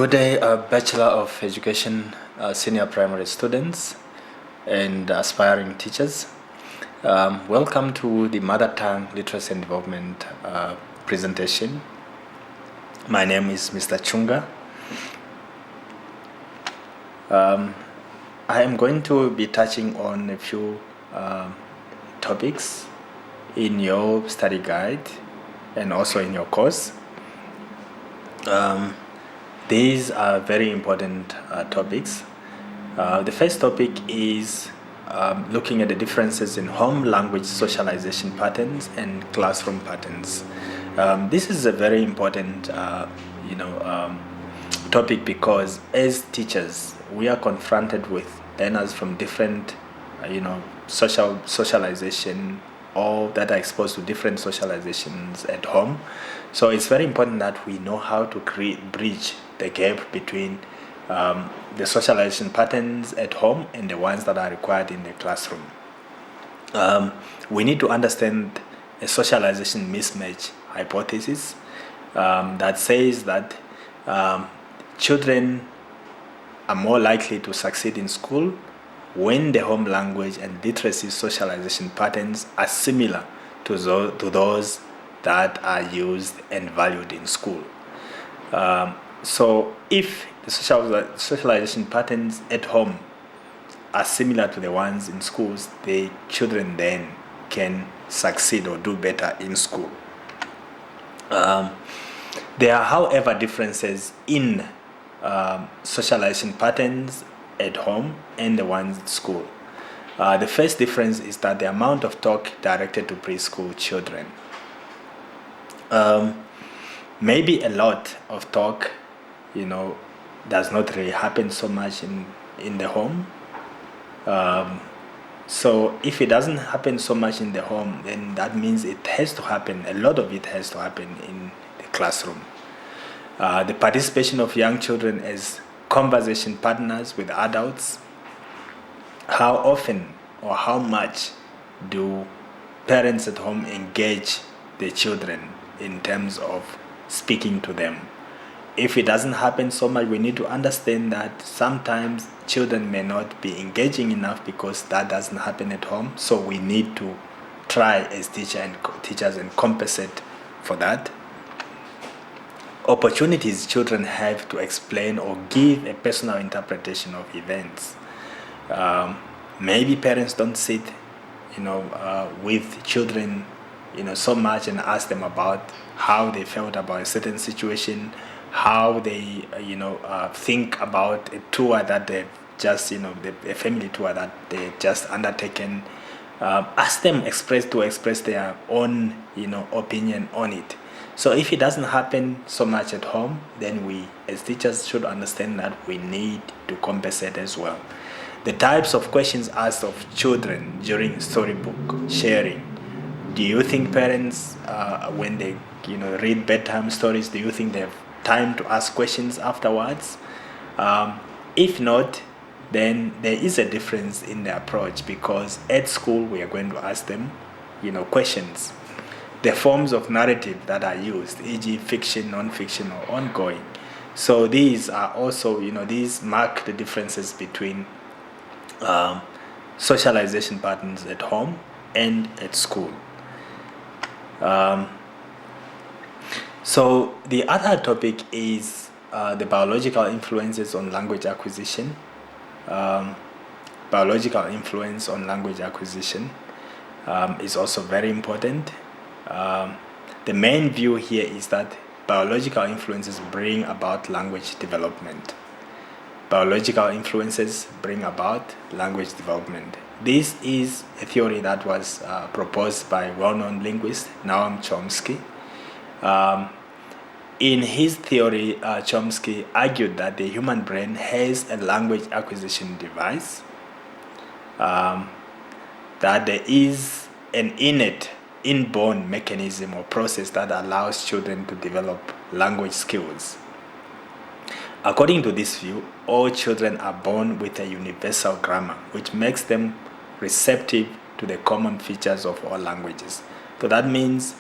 Good day, Bachelor of Education, senior primary students and aspiring teachers. Welcome to the Mother Tongue Literacy and Development presentation. My name is Mr. Chunga. I am going to be touching on a few topics in your study guide and also in your course. These are very important topics. The first topic is looking at the differences in home language socialization patterns and classroom patterns. This is a very important topic because as teachers we are confronted with learners from different socialization or that are exposed to different socializations at home. So it's very important that we know how to bridge the gap between the socialization patterns at home and the ones that are required in the classroom. We need to understand a socialization mismatch hypothesis that says that children are more likely to succeed in school when the home language and literacy socialization patterns are similar to those that are used and valued in school. So if the socialization patterns at home are similar to the ones in schools, the children then can succeed or do better in school. There are, however, differences in socialization patterns at home and the ones at school. The first difference is that the amount of talk directed to preschool children. Maybe a lot of talk, does not really happen so much in the home. So if it doesn't happen so much in the home, then that means it has to happen, a lot of it has to happen in the classroom. The participation of young children as conversation partners with adults. How often or how much do parents at home engage the children in terms of speaking to them? If it doesn't happen so much, we need to understand that sometimes children may not be engaging enough because that doesn't happen at home. So we need to try as teachers and compensate for that. Opportunities children have to explain or give a personal interpretation of events. Maybe parents don't sit, with children, so much and ask them about how they felt about a certain situation, how they, think about a tour that they've just, a family tour that they've just undertaken. Ask them express their own, opinion on it. So if it doesn't happen so much at home, then we as teachers should understand that we need to compensate as well. The types of questions asked of children during storybook sharing. Do you think parents, when they read bedtime stories, do you think they have time to ask questions afterwards? If not, then there is a difference in the approach, because at school we are going to ask them questions. The forms of narrative that are used, e.g. fiction, non-fiction, or ongoing. So these are also, these mark the differences between socialization patterns at home and at school. So the other topic is the biological influences on language acquisition. Biological influence on language acquisition is also very important. The main view here is that biological influences bring about language development. Biological influences bring about language development. This is a theory that was proposed by well-known linguist Noam Chomsky. In his theory, Chomsky argued that the human brain has a language acquisition device, that there is an inborn mechanism or process that allows children to develop language skills. According to this view, all children are born with a universal grammar, which makes them receptive to the common features of all languages. So that means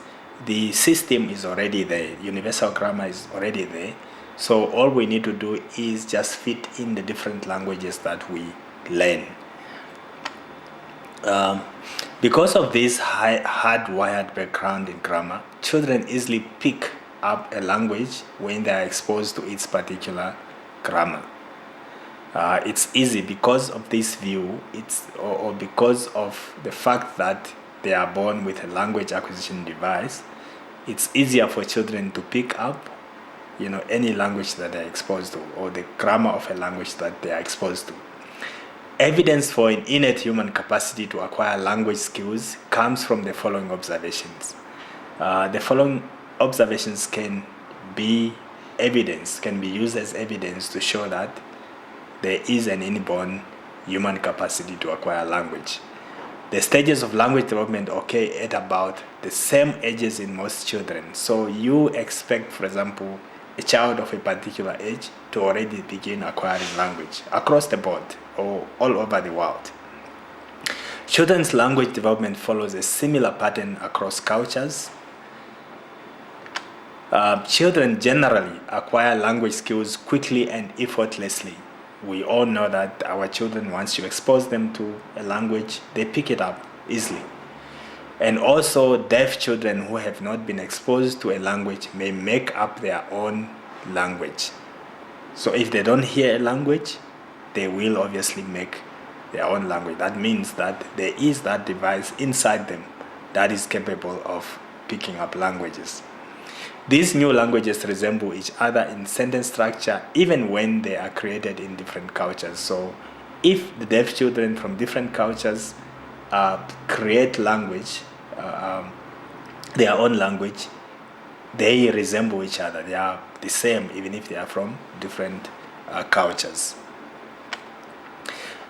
the system is already there, universal grammar is already there. So all we need to do is just fit in the different languages that we learn. Because of this hardwired background in grammar, children easily pick up a language when they are exposed to its particular grammar. It's easy because of this view, or because of the fact that they are born with a language acquisition device. It's easier for children to pick up, any language that they're exposed to, or the grammar of a language that they are exposed to. Evidence for an innate human capacity to acquire language skills comes from the following observations. The following observations can be used as evidence to show that there is an inborn human capacity to acquire language. The stages of language development occur at about the same ages in most children. So you expect, for example, a child of a particular age to already begin acquiring language across the board or all over the world. Children's language development follows a similar pattern across cultures. Children generally acquire language skills quickly and effortlessly. We all know that our children, once you expose them to a language, they pick it up easily. And also, deaf children who have not been exposed to a language may make up their own language. So if they don't hear a language, they will obviously make their own language. That means that there is that device inside them that is capable of picking up languages. These new languages resemble each other in sentence structure even when they are created in different cultures. So if the deaf children from different cultures create language, their own language, they resemble each other. They are the same even if they are from different cultures.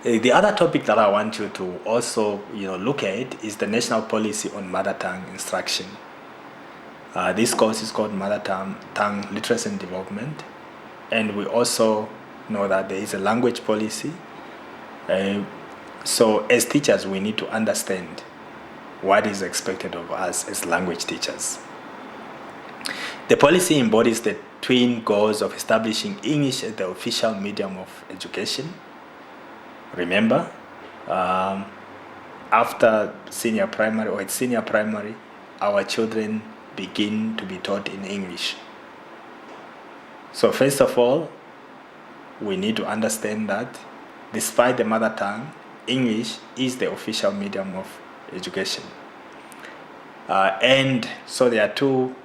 The other topic that I want you to also look at is the National Policy on Mother Tongue Instruction. This course is called Mother Tongue Literacy and Development, and we also know that there is a language policy. So as teachers, we need to understand what is expected of us as language teachers. The policy embodies the twin goals of establishing English as the official medium of education. Remember, after senior primary or at senior primary, our children begin to be taught in English. So first of all, we need to understand that despite the mother tongue, English is the official medium of education. And so there are two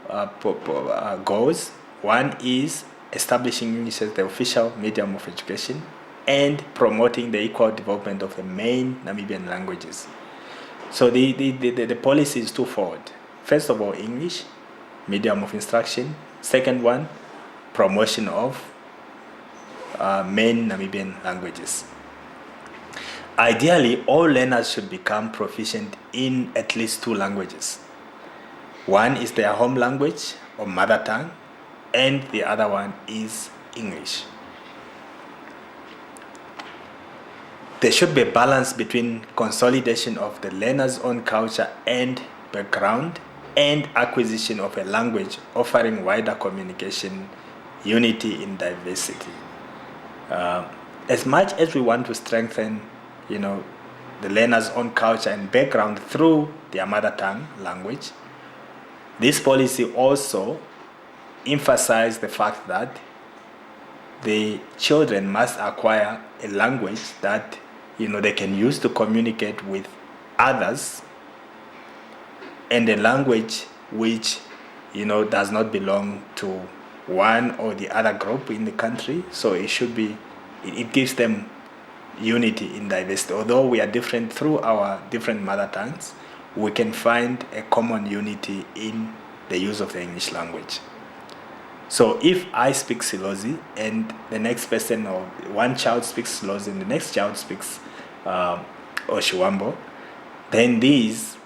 goals. One is establishing English as the official medium of education and promoting the equal development of the main Namibian languages. So the policy is twofold. First of all, English, medium of instruction. Second one, promotion of main Namibian languages. Ideally, all learners should become proficient in at least two languages. One is their home language or mother tongue, and the other one is English. There should be a balance between consolidation of the learner's own culture and background and acquisition of a language offering wider communication, unity in diversity. As much as we want to strengthen, the learner's own culture and background through their mother tongue language, this policy also emphasizes the fact that the children must acquire a language that they can use to communicate with others, and a language which does not belong to one or the other group in the country. So it gives them unity in diversity. Although we are different through our different mother tongues, we can find a common unity in the use of the English language. So if I speak Silozi and the next person, or one child speaks Silozi and the next child speaks Oshiwambo, then these,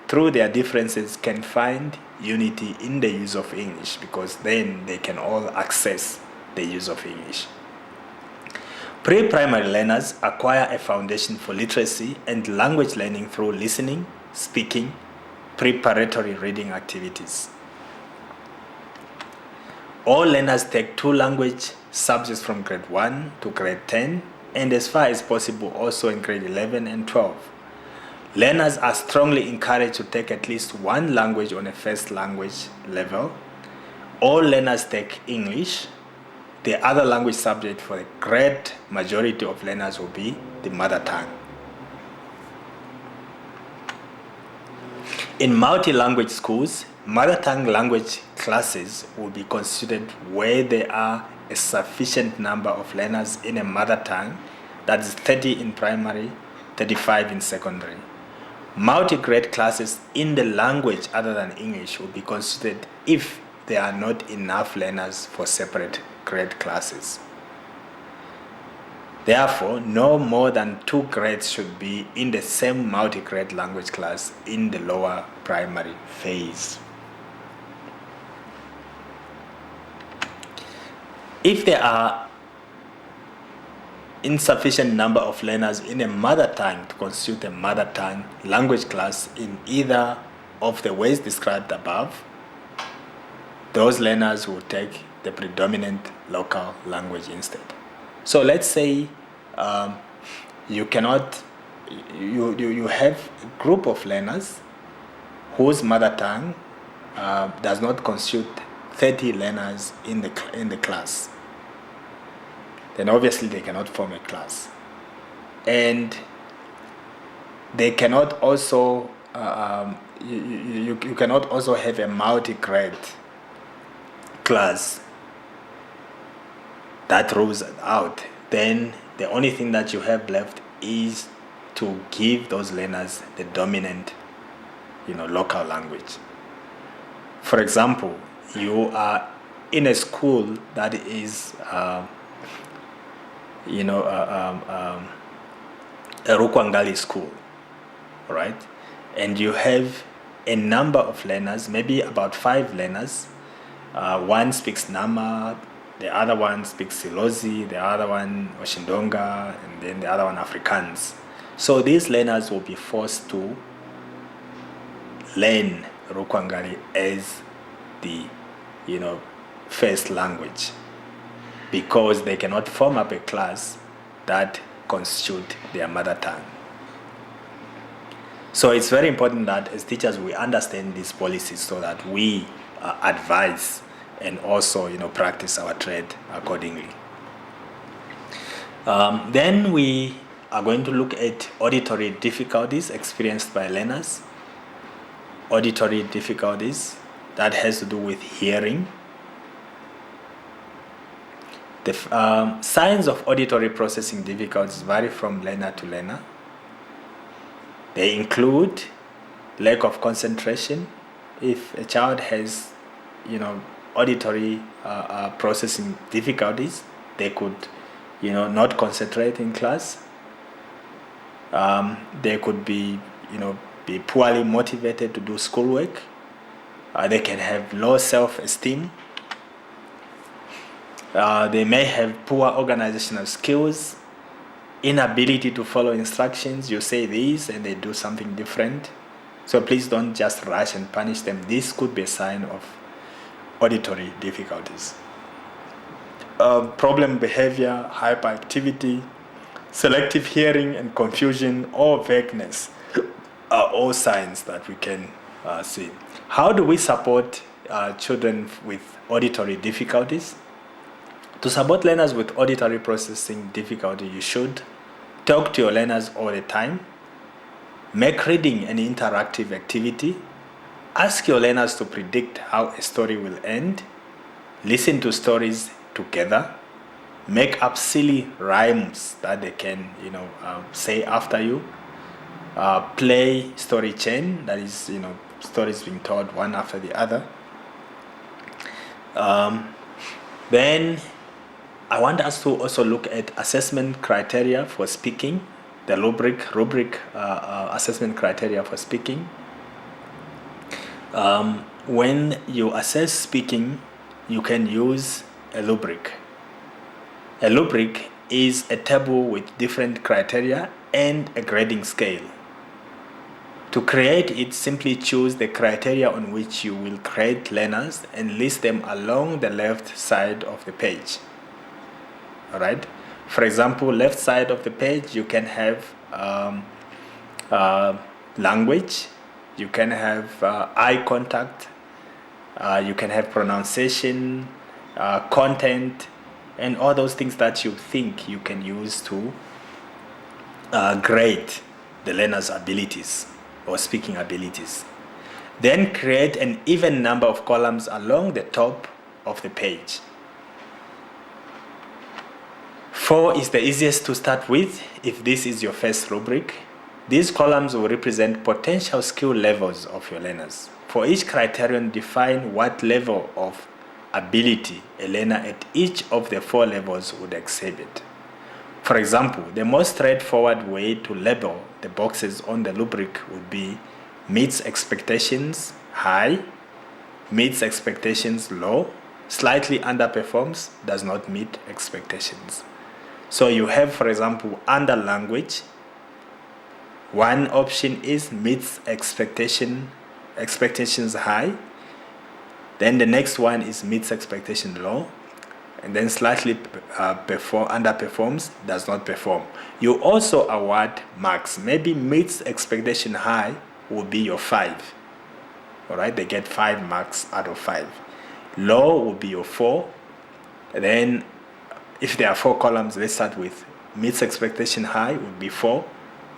through their differences, can find unity in the use of English, because then they can all access the use of English. Pre-primary learners acquire a foundation for literacy and language learning through listening, speaking, preparatory reading activities. All learners take 2 language subjects from grade 1 to grade 10, and as far as possible also in grade 11 and 12. Learners are strongly encouraged to take at least 1 language on a first language level. All learners take English. The other language subject for the great majority of learners will be the mother tongue. In multi-language schools, mother tongue language classes will be considered where there are a sufficient number of learners in a mother tongue, that is 30 in primary, 35 in secondary. Multi-grade classes in the language other than English will be considered if there are not enough learners for separate grade classes. Therefore, no more than 2 grades should be in the same multi-grade language class in the lower primary phase. If there are insufficient number of learners in a mother tongue to constitute a mother tongue language class in either of the ways described above, those learners will take the predominant local language instead. So let's say you have a group of learners whose mother tongue does not constitute 30 learners in the class. Then obviously they cannot form a class, and they cannot also you cannot also have a multi-grade class. That rules out. Then the only thing that you have left is to give those learners the dominant, local language. For example, you are in a school that is a Rukwangali school, right? And you have a number of learners, maybe about 5 learners. One speaks Nama, the other one speaks Silozi, the other one Oshindonga, and then the other one Afrikaans. So these learners will be forced to learn Rukwangali as the, first language, because they cannot form up a class that constitute their mother tongue. So it's very important that as teachers we understand these policies so that we advise and also practice our trade accordingly. Then we are going to look at auditory difficulties experienced by learners. Auditory difficulties, that has to do with hearing. The signs of auditory processing difficulties vary from learner to learner. They include lack of concentration. If a child has, auditory processing difficulties, they could, not concentrate in class. They could be, be poorly motivated to do schoolwork. They can have low self-esteem. They may have poor organizational skills, inability to follow instructions. You say this and they do something different. So please don't just rush and punish them. This could be a sign of auditory difficulties. Problem behavior, hyperactivity, selective hearing and confusion or vagueness are all signs that we can see. How do we support children with auditory difficulties? To support learners with auditory processing difficulty, you should talk to your learners all the time. Make reading an interactive activity. Ask your learners to predict how a story will end. Listen to stories together. Make up silly rhymes that they can, say after you. Play story chain, that is, stories being told one after the other. Then I want us to also look at assessment criteria for speaking, the rubric assessment criteria for speaking. When you assess speaking, you can use a rubric. A rubric is a table with different criteria and a grading scale. To create it, simply choose the criteria on which you will create learners and list them along the left side of the page. All right. For example, left side of the page, you can have language, you can have eye contact, you can have pronunciation, content, and all those things that you think you can use to grade the learner's abilities or speaking abilities. Then create an even number of columns along the top of the page. 4 is the easiest to start with if this is your first rubric. These columns will represent potential skill levels of your learners. For each criterion, define what level of ability a learner at each of the 4 levels would exhibit. For example, the most straightforward way to label the boxes on the rubric would be meets expectations high, meets expectations low, slightly underperforms, does not meet expectations. So you have, for example, under language, one option is meets expectations high, then the next one is meets expectation low, and then slightly underperforms, does not perform. You also award marks. Maybe meets expectation high will be your 5. All right, they get 5 marks out of 5. Low will be your 4. And then if there are 4 columns, let's start with meets expectation high would be 4.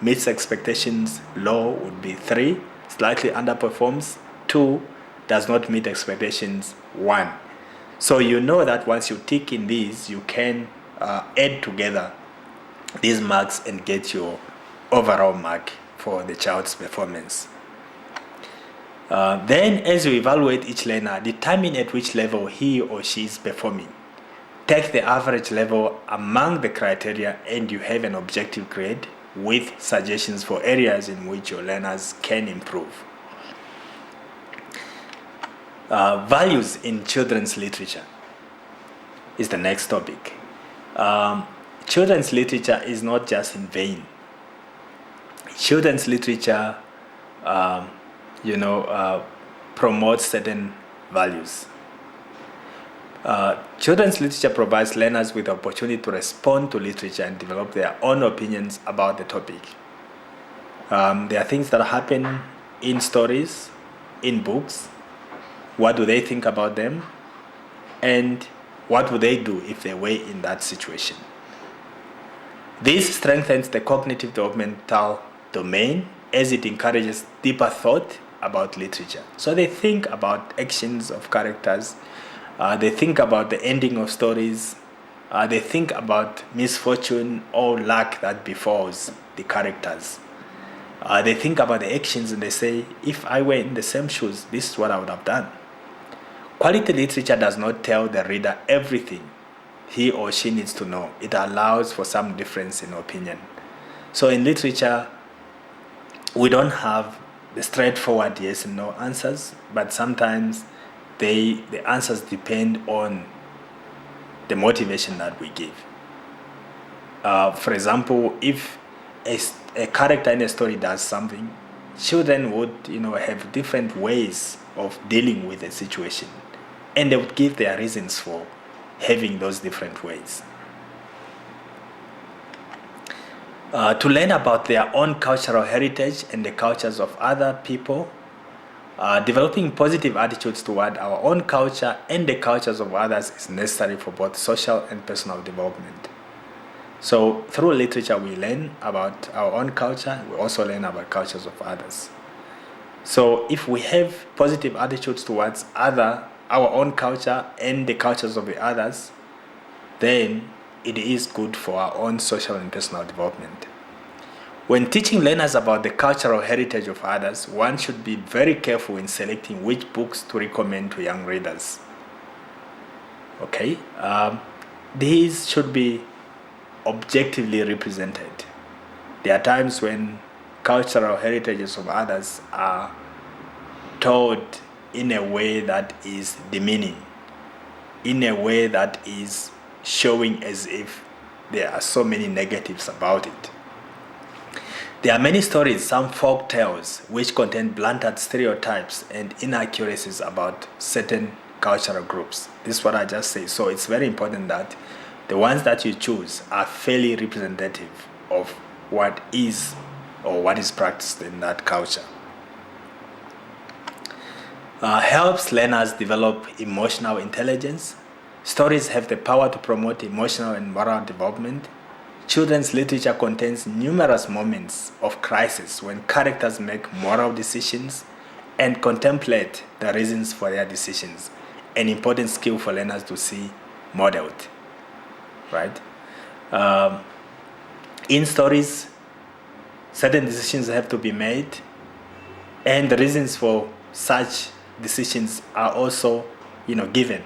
Meets expectations low would be 3. Slightly underperforms 2. Does not meet expectations 1. So you know that once you tick in these, you can add together these marks and get your overall mark for the child's performance. Then as you evaluate each learner, determine at which level he or she is performing. Take the average level among the criteria and you have an objective grade with suggestions for areas in which your learners can improve. Values in children's literature is the next topic. Children's literature is not just in vain. Children's literature, promotes certain values. Children's literature provides learners with the opportunity to respond to literature and develop their own opinions about the topic. There are things that happen in stories, in books. What do they think about them? And what would they do if they were in that situation? This strengthens the cognitive developmental domain as it encourages deeper thought about literature. So they think about actions of characters, they think about the ending of stories, they think about misfortune or luck that befalls the characters. They think about the actions and they say, if I were in the same shoes, this is what I would have done. Quality literature does not tell the reader everything he or she needs to know. It allows for some difference in opinion. So in literature, we don't have the straightforward yes and no answers, but sometimes the answers depend on the motivation that we give. For example, if a character in a story does something, children would have different ways of dealing with a situation, and they would give their reasons for having those different ways. To learn about their own cultural heritage and the cultures of other people, developing positive attitudes toward our own culture and the cultures of others is necessary for both social and personal development. So through literature, we learn about our own culture. We also learn about cultures of others. So if we have positive attitudes towards our own culture and the cultures of the others, then it is good for our own social and personal development. When teaching learners about the cultural heritage of others, one should be very careful in selecting which books to recommend to young readers. Okay, these should be objectively represented. There are times when cultural heritages of others are told in a way that is demeaning, in a way that is showing as if there are so many negatives about it. There are many stories, some folk tales, which contain blunted stereotypes and inaccuracies about certain cultural groups. This is what I just say. So it's very important that the ones that you choose are fairly representative of what is or what is practiced in that culture. Helps learners develop emotional intelligence. Stories have the power to promote emotional and moral development. Children's literature contains numerous moments of crisis when characters make moral decisions and contemplate the reasons for their decisions, an important skill for learners to see modeled, right? In stories, certain decisions have to be made, and the reasons for such decisions are also, given.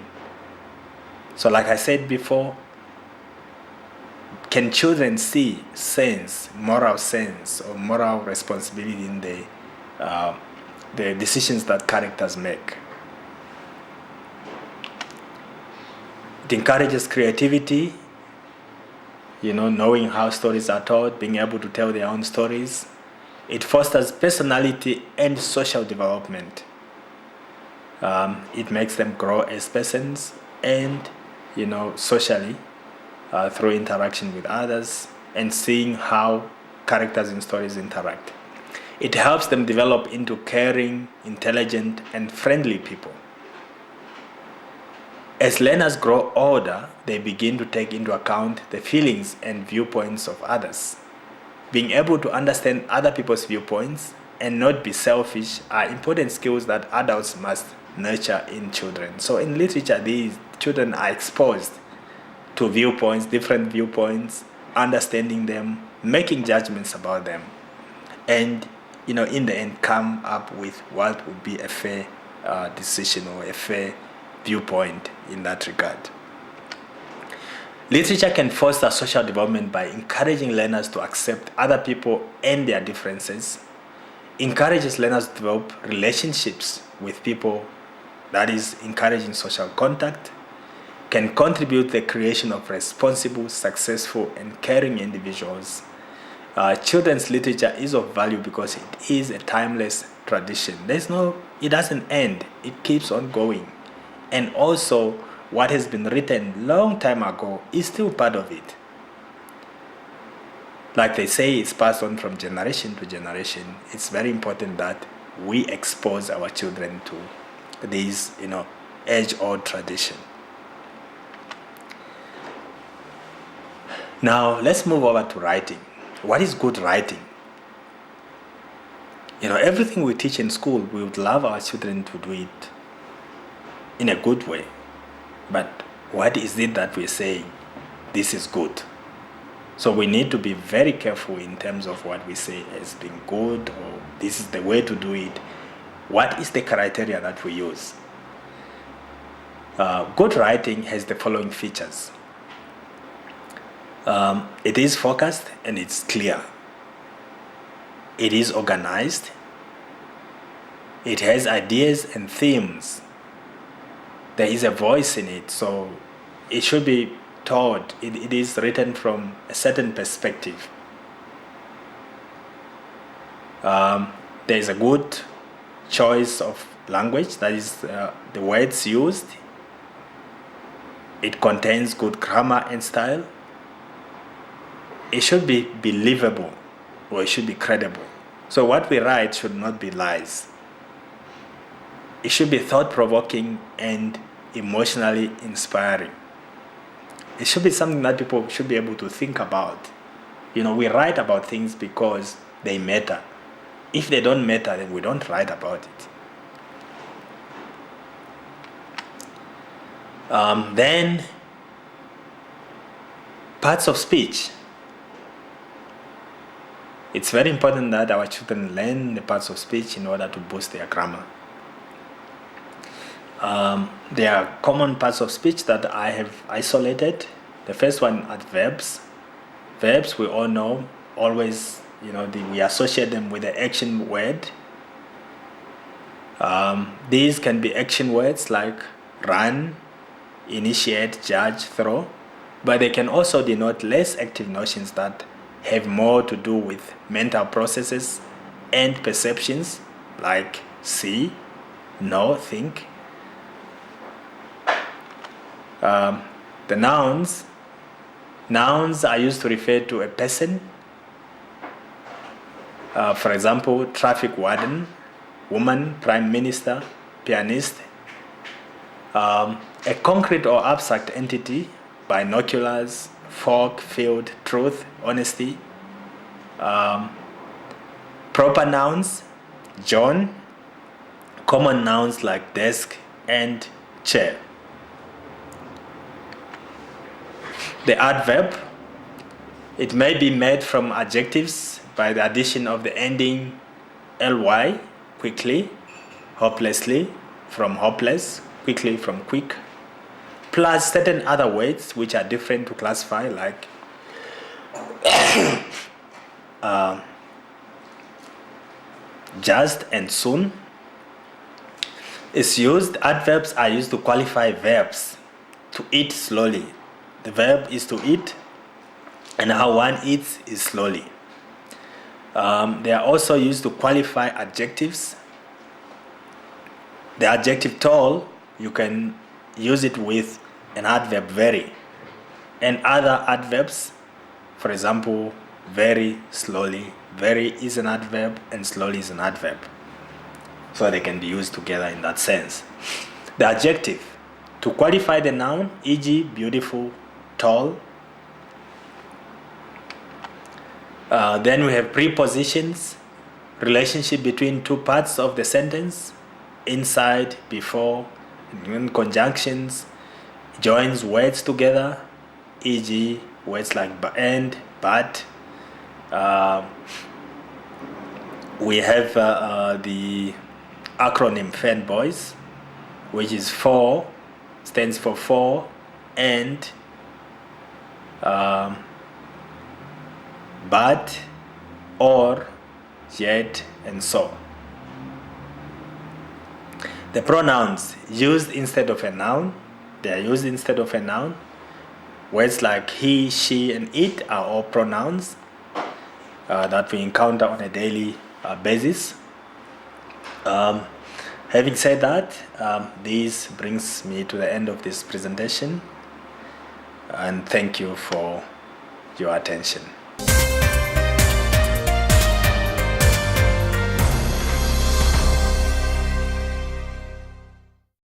So like I said before, can children see moral sense or moral responsibility in the decisions that characters make? It encourages creativity, knowing how stories are told, being able to tell their own stories. It fosters personality and social development. It makes them grow as persons and, socially, through interaction with others and seeing how characters in stories interact. It helps them develop into caring, intelligent, and friendly people. As learners grow older, they begin to take into account the feelings and viewpoints of others. Being able to understand other people's viewpoints and not be selfish are important skills that adults must nurture in children. So in literature, these children are exposed to viewpoints, different viewpoints, understanding them, making judgments about them, and in the end come up with what would be a fair decision or a fair viewpoint in that regard. Literature can foster social development by encouraging learners to accept other people and their differences, encourages learners to develop relationships with people, that is, encouraging social contact, can contribute to the creation of responsible, successful, and caring individuals. Children's literature is of value because it is a timeless tradition. It doesn't end, it keeps on going. And also, what has been written long time ago is still part of it. Like they say, it's passed on from generation to generation. It's very important that we expose our children to these, age-old tradition. Now, let's move over to writing. What is good writing? Everything we teach in school, we would love our children to do it in a good way. But what is it that we're saying? This is good. So we need to be very careful in terms of what we say as being good, or this is the way to do it. What is the criteria that we use? Good writing has the following features. It is focused and it's clear. It is organized. It has ideas and themes. There is a voice in it, so it should be told. It is written from a certain perspective. There is a good choice of language, that is the words used. It contains good grammar and style. It should be believable, or it should be credible. So what we write should not be lies. It should be thought-provoking and emotionally inspiring. It should be something that people should be able to think about. We write about things because they matter. If they don't matter, then we don't write about it. Then, parts of speech. It's very important that our children learn the parts of speech in order to boost their grammar. There are common parts of speech that I have isolated. The first one are verbs. Verbs, we all know, always, we associate them with the action word. These can be action words like run, initiate, judge, throw, but they can also denote less active notions that have more to do with mental processes and perceptions, like see, know, think. The nouns are used to refer to a person. For example, traffic warden, woman, prime minister, pianist. A concrete or abstract entity, binoculars, fork, field, truth, honesty. Proper nouns, John. Common nouns like desk and chair. The adverb, it may be made from adjectives by the addition of the ending ly, quickly, hopelessly, from hopeless, quickly from quick, plus certain other words which are different to classify, like just and soon. Adverbs are used to qualify verbs. To eat slowly. The verb is to eat, and how one eats is slowly. They are also used to qualify adjectives. The adjective tall, you can use it with an adverb very. And other adverbs, for example, very, slowly. Very is an adverb and slowly is an adverb. So they can be used together in that sense. The adjective, to qualify the noun, e.g. beautiful, tall. Then we have prepositions, relationship between two parts of the sentence, inside, before, and conjunctions, joins words together, e.g. words like and, but. We have the acronym fanboys, which is for, stands for for, and, but, or, yet, and so. The pronouns used instead of a noun, they are used instead of a noun. Words like he, she, and it are all pronouns that we encounter on a daily basis. Having said that, this brings me to the end of this presentation, and thank you for your attention.